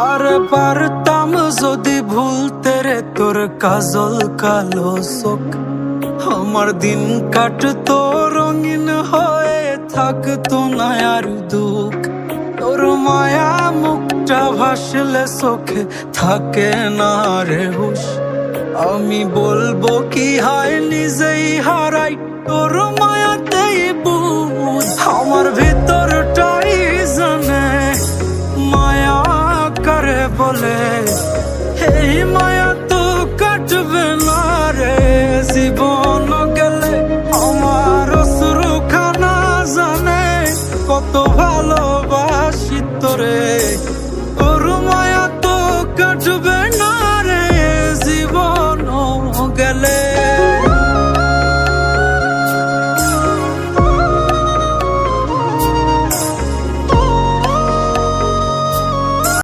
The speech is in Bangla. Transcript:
আরে পারতাম যদি ভুলতে রে তোর কাজল কালো চোখ, আমার দিন কাটতো রঙিন হয়ে, থাকতো না আর দুঃখ। তোর মায়া মুখটা ভাসলে চোখে থাকে না রে হুশ। আমি বলবো কি হয় নিজেই হারাই তোর মায়াতেই বুঝ। আমার ভিতরটাই জানে মায়া করে বলে, এই মায়া তো কাটবে না রে জীবন।